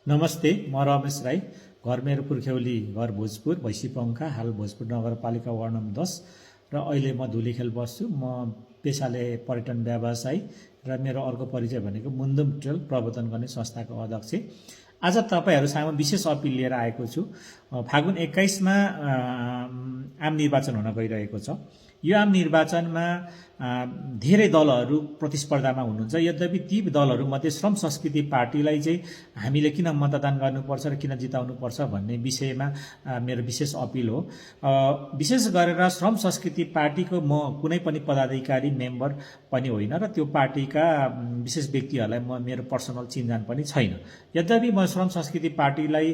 नमस्ते, म रमेश राई। घर मेरो पुर्ख्यौली घर भोजपुर भैँसीपङ्खा, हाल भोजपुर नगरपालिका वार्ड नम्बर 10 र अहिले म धुलीखेल बस्छु। म पेसाले पर्यटन व्यवसायी र मेरो अर्को परिचय भनेको मुन्दुम ट्रेल प्रवर्तन गर्ने संस्थाको अध्यक्ष। आज तपाईँहरू सामु विशेष अपिल लिएर आएको छु। फागुन 21मा आम निर्वाचन हुन गइरहेको छ। यो आम निर्वाचनमा धेरै दलहरू प्रतिस्पर्धामा हुनुहुन्छ। यद्यपि ती दलहरूमध्ये श्रम संस्कृति पार्टीलाई चाहिँ हामीले किन मतदान गर्नुपर्छ र किन जिताउनुपर्छ भन्ने विषयमा मेरो विशेष अपिल हो। विशेष गरेर श्रम संस्कृति पार्टीको म कुनै पनि पदाधिकारी मेम्बर पनि होइन र त्यो पार्टीका विशेष व्यक्तिहरूलाई मेरो पर्सनल चिन्जान पनि छैन। यद्यपि म श्रम संस्कृति पार्टीलाई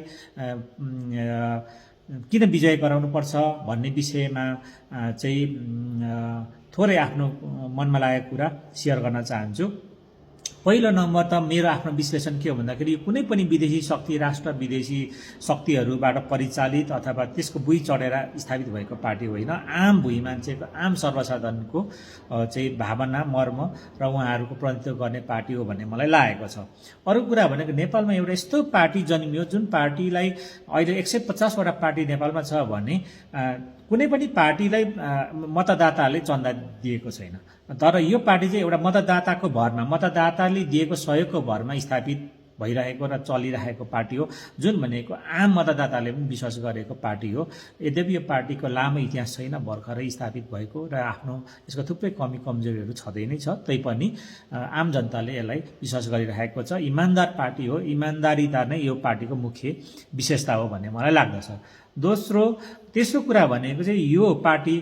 किन विजय गराउनुपर्छ भन्ने विषयमा चाहिँ थोरै आफ्नो मनमा लागेको कुरा सेयर गर्न चाहन्छु। पहिलो नम्बर त मेरो आफ्नो विश्लेषण के हो भन्दाखेरि कुनै पनि विदेशी शक्ति राष्ट्र विदेशी शक्तिहरूबाट परिचालित अथवा त्यसको भुइँ चढेर स्थापित भएको पार्टी होइन। आम भुइँ मान्छेको आम सर्वसाधारणको चाहिँ भावना मर्म र उहाँहरूको प्रतिनिधित्व गर्ने पार्टी हो भन्ने मलाई लागेको छ। अरू कुरा भनेको नेपालमा एउटा यस्तो पार्टी जन्मियो जुन पार्टीलाई अहिले 150वटा पार्टी नेपालमा छ भने कुनै पनि पार्टीलाई मतदाताहरूले चन्दा दिएको छैन। तर यो पार्टी चाहिँ एउटा मतदाताको भरमा मतदाताले दिएको सहयोगको भरमा स्थापित भइरहेको र चलिरहेको पार्टी हो, जुन भनेको आम मतदाताले पनि विश्वास गरेको पार्टी हो। यद्यपि यो पार्टीको लामो इतिहास छैन, भर्खरै स्थापित भएको र आफ्नो यसको थुप्रै कमी कमजोरीहरू छँदै नै छ, तैपनि आम जनताले यसलाई विश्वास गरिरहेको छ। इमान्दार पार्टी हो, इमान्दारिता नै यो पार्टीको मुख्य विशेषता हो भन्ने मलाई लाग्दछ। तेस्रो कुरा भनेको चाहिँ यो पार्टी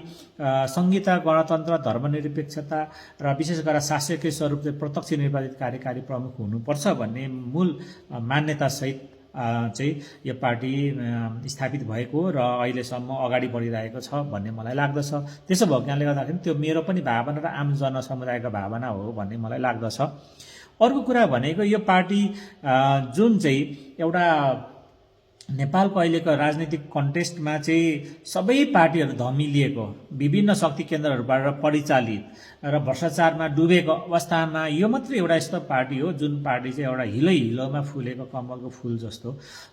संहिता, गणतन्त्र, धर्मनिरपेक्षता र विशेष गरेर शासकीय स्वरूप चाहिँ प्रत्यक्ष निर्वाचित कार्यकारी प्रमुख हुनुपर्छ भन्ने मूल मान्यतासहित चाहिँ यो पार्टी स्थापित भएको र अहिलेसम्म अगाडि बढिरहेको छ भन्ने मलाई लाग्दछ। त्यसो भएको कारणले गर्दाखेरि त्यो मेरो पनि भावना र आम जनसमुदायको भावना हो भन्ने मलाई लाग्दछ। अर्को कुरा भनेको यो पार्टी जुन चाहिँ एउटा नेपालको अहिलेको राजनीतिक कन्टेस्टमा चाहिँ सबै पार्टीहरू धमिलिएको, विभिन्न शक्ति केन्द्रहरूबाट परिचालित र भ्रष्टाचारमा डुबेको अवस्थामा यो मात्रै एउटा यस्तो पार्टी हो जुन पार्टी चाहिँ एउटा हिलोमा फुलेको कमलको फुल जस्तो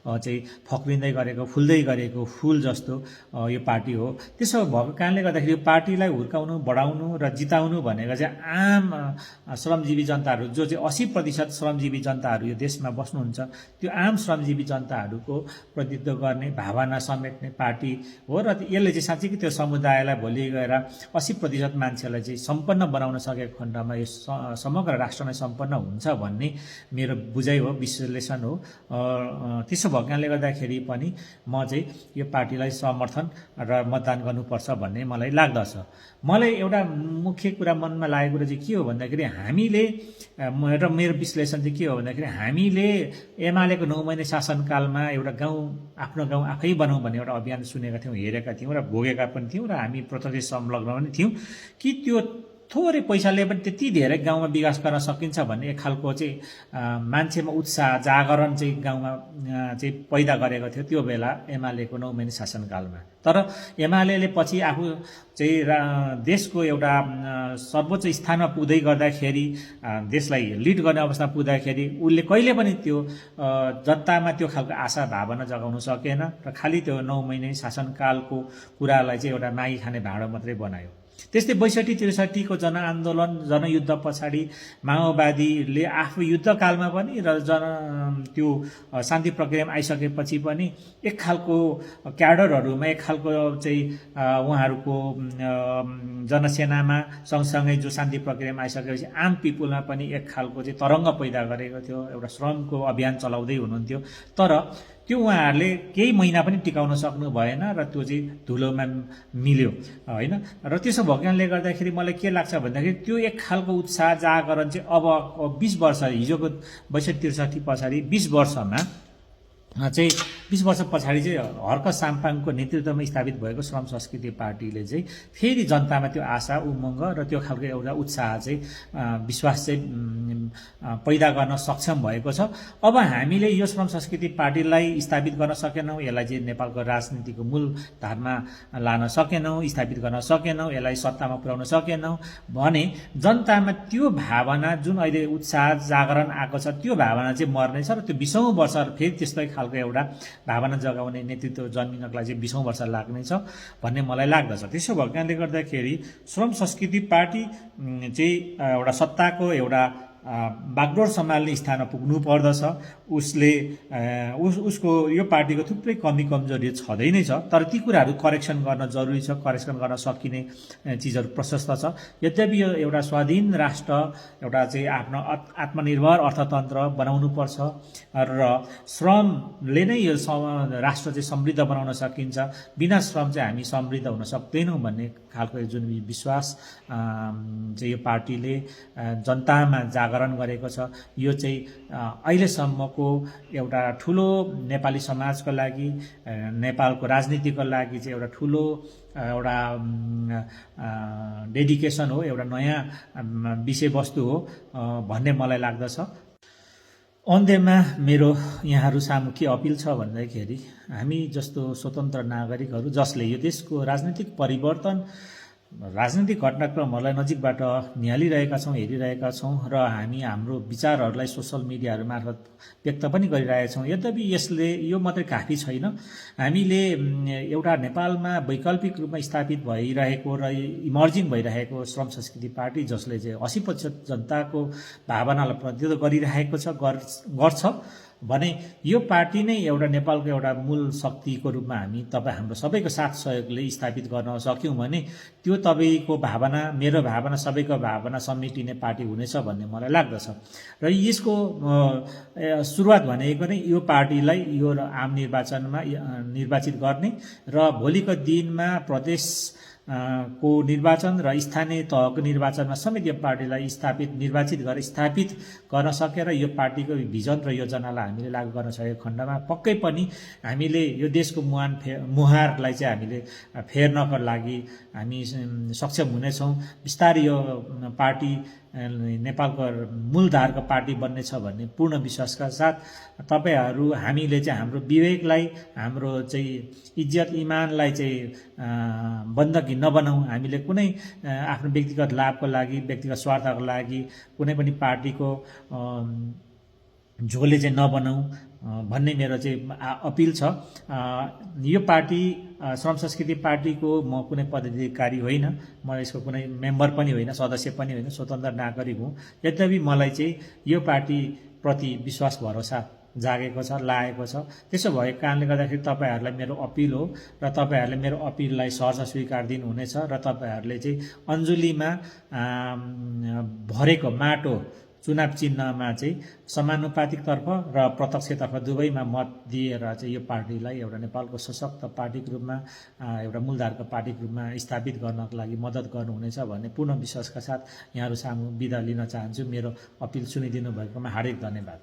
चाहिँ फक्रिँदै गरेको, फुल्दै गरेको फुल जस्तो यो पार्टी हो। त्यसो भएको कारणले गर्दाखेरि यो पार्टीलाई हुर्काउनु, बढाउनु र जिताउनु भनेको चाहिँ आम श्रमजीवी जनताहरू जो चाहिँ 80% श्रमजीवी जनताहरू यो देशमा बस्नुहुन्छ, त्यो आम श्रमजीवी जनताहरूको प्रतिनिधित्व गर्ने, भावना समेट्ने पार्टी हो र यसले चाहिँ साँच्चै त्यो समुदायलाई भोलि गएर 80% मान्छेलाई चाहिँ सम्पन्न बनाउन सकेको खण्डमा यो समग्र राष्ट्र नै सम्पन्न हुन्छ भन्ने मेरो बुझाइ हो, विश्लेषण हो। त्यसो भएको कारणले गर्दाखेरि पनि म चाहिँ यो पार्टीलाई समर्थन र मतदान गर्नुपर्छ भन्ने मलाई लाग्दछ। मलाई एउटा मुख्य कुरा मनमा लागेको कुरा चाहिँ के हो भन्दाखेरि हामीले मेरो विश्लेषण चाहिँ के हो भन्दाखेरि हामीले एमालेको 9 महिने शासनकालमा एउटा आफ्नो गाउँ आफै बनाऊ भन्ने एउटा अभियान सुनेका थियौँ, हेरेका थियौँ र भोगेका पनि थियौँ र हामी प्रत्यक्ष संलग्न पनि थियौँ कि त्यो थोरै पैसाले पनि त्यति धेरै गाउँमा विकास गर्न सकिन्छ भन्ने एक खालको चाहिँ मान्छेमा उत्साह जागरण चाहिँ गाउँमा चाहिँ पैदा गरेको थियो त्यो बेला एमालेको 9 महिने शासनकालमा। तर एमाले पछि आफू चाहिँ देशको एउटा सर्वोच्च स्थानमा पुग्दै गर्दाखेरि, देशलाई लिड गर्ने अवस्थामा पुग्दाखेरि उसले कहिले पनि त्यो जनतामा त्यो खालको आशा भावना जगाउन सकेन र खालि त्यो 9 महिने शासनकालको कुरालाई चाहिँ एउटा मागी खाने भाँडो मात्रै बनायो। त्यस्तै 62-63 को जनआन्दोलन, जनयुद्ध पछाडि माओवादीले आफू युद्धकालमा पनि र त्यो शान्ति प्रक्रियामा आइसकेपछि पनि एक खालको क्याडरहरूमा एक खालको चाहिँ उहाँहरूको जनसेनामा सँगसँगै जो शान्ति प्रक्रियामा आइसकेपछि आम पिपुलमा पनि एक खालको चाहिँ तरङ्ग पैदा गरेको थियो, एउटा श्रमको अभियान चलाउँदै हुनुहुन्थ्यो। तर त्यो उहाँहरूले केही महिना पनि टिकाउन सक्नु भएन र त्यो चाहिँ धुलोमा मिल्यो होइन। र त्यसो भएको कारणले गर्दाखेरि मलाई के लाग्छ भन्दाखेरि त्यो एक खालको उत्साह जागरण चाहिँ अब 20 वर्ष, हिजोको 62-63 पछाडि 20 वर्षमा चाहिँ 20 वर्ष पछाडि चाहिँ हर्क साम्पाङको नेतृत्वमा स्थापित भएको श्रम संस्कृति पार्टीले चाहिँ फेरि जनतामा त्यो आशा उमङ्ग र त्यो खालको एउटा उत्साह चाहिँ विश्वास चाहिँ पैदा गर्न सक्षम भएको छ। अब हामीले यो श्रम संस्कृति पार्टीलाई स्थापित गर्न सकेनौँ, यसलाई चाहिँ नेपालको राजनीतिको मूल धारमा लान सकेनौँ, स्थापित गर्न सकेनौँ, यसलाई सत्तामा पुर्याउन सकेनौँ भने जनतामा त्यो भावना जुन अहिले उत्साह जागरण आएको छ त्यो भावना चाहिँ मर्नेछ र त्यो 20औं वर्ष फेरि त्यस्तै खालको एउटा भावना जगाउने नेतृत्व जन्मिनको लागि चाहिँ 20औं वर्ष लाग्नेछ भन्ने मलाई लाग्दछ। त्यसो भएको कारणले गर्दाखेरि श्रम संस्कृति पार्टी चाहिँ एउटा सत्ताको एउटा बागडोर सम्हाल्ने स्थानमा पुग्नु पर्दछ। उसको यो पार्टीको थुप्रै कमी कमजोरी छँदै नै छ, तर ती कुराहरू करेक्सन गर्न जरुरी छ, करेक्सन गर्न सकिने चिजहरू प्रशस्त छ। यद्यपि यो एउटा स्वाधीन राष्ट्र, एउटा चाहिँ आफ्नो आत्मनिर्भर अर्थतन्त्र बनाउनुपर्छ र श्रमले नै यो राष्ट्र चाहिँ समृद्ध बनाउन सकिन्छ, बिना श्रम चाहिँ हामी समृद्ध हुन सक्दैनौँ भन्ने खालको जुन विश्वास चाहिँ यो पार्टीले जनतामा जागरण गरेको छ, यो चाहिँ अहिलेसम्मको एउटा ठुलो नेपाली समाजको लागि, नेपालको राजनीतिको लागि चाहिँ एउटा ठुलो एउटा डेडिकेसन हो, एउटा नयाँ विषयवस्तु हो भन्ने मलाई लाग्दछ। अन्त्यमा मेरो यहाँहरू सामु के अपिल छ भन्दाखेरि हामी जस्तो स्वतन्त्र नागरिकहरू जसले यो देशको राजनीतिक परिवर्तन, राजनीतिक घटनाक्रमहरूलाई नजिकबाट निहालिरहेका छौँ, हेरिरहेका छौँ र हामी हाम्रो विचारहरूलाई सोसल मिडियाहरू मार्फत व्यक्त पनि गरिरहेका छौँ। यद्यपि यसले यो मात्रै काफी छैन। हामीले एउटा नेपालमा वैकल्पिक रूपमा स्थापित भइरहेको र इमर्जिङ भइरहेको श्रम संस्कृति पार्टी जसले चाहिँ 80% जनताको भावनालाई प्रतिनिधित्व गरिरहेको छ, गर्छ भने यो पार्टी नै एउटा नेपालको एउटा मूल शक्तिको रूपमा हामी हाम्रो सबैको साथ सहयोगले स्थापित गर्न सक्यौँ भने त्यो तपाईँको भावना, मेरो भावना, सबैको भावना समेटिने पार्टी हुनेछ भन्ने मलाई लाग्दछ। र यसको सुरुवात भनेको नै यो पार्टीलाई यो आम निर्वाचनमा निर्वाचित गर्ने र भोलिको दिनमा प्रदेश को निर्वाचन र स्थानीय तहको निर्वाचनमा समेत यो पार्टीलाई निर्वाचित गरेर स्थापित गर्न सकेर यो पार्टीको भिजन र योजनालाई हामीले लागू गर्न सकेको खण्डमा पक्कै पनि हामीले यो देशको मुहारलाई चाहिँ हामीले फेर्नको लागि हामी सक्षम हुनेछौँ। बिस्तारै यो पार्टी नेपालको मूलधारको पार्टी बन्नेछ भन्ने पूर्ण विश्वासका साथ तपाईहरू हामीले चाहिँ हाम्रो विवेकलाई, हाम्रो चाहिँ इज्जत इमानलाई चाहिँ बन्दकी नबनाऊ। हामीले कुनै आफ्नो व्यक्तिगत लाभको लागि, व्यक्तिगत स्वार्थको लागि कुनै पनि पार्टीको झोले चाहिँ नबनाऊ भन्ने मेरो चाहिँ अपिल छ। यो पार्टी श्रम संस्कृति पार्टीको म कुनै पदाधिकारी होइन, म यसको कुनै मेम्बर पनि होइन, सदस्य पनि होइन, स्वतन्त्र नागरिक हुँ। यद्यपि मलाई चाहिँ यो पार्टीप्रति विश्वास भरोसा जागेको छ, लागेको छ। त्यसो भएको कारणले गर्दाखेरि तपाईँहरूलाई मेरो अपिल हो र तपाईँहरूले मेरो अपिललाई सहर्ष स्वीकार दिनुहुनेछ र तपाईँहरूले चाहिँ अञ्जुलीमा भरेको माटो चुनाव चिन्हमा चाहिँ समानुपातिकतर्फ र प्रत्यक्षतर्फ दुवैमा मत दिएर चाहिँ यो पार्टीलाई एउटा नेपालको सशक्त पार्टीको रूपमा, एउटा मूलधारको पार्टीको रूपमा स्थापित गर्नको लागि मद्दत गर्नुहुनेछ भन्ने पूर्ण विश्वासका साथ यहाँहरू सामु बिदा लिन चाहन्छु। मेरो अपिल सुनिदिनु भएकोमा हार्दिक धन्यवाद।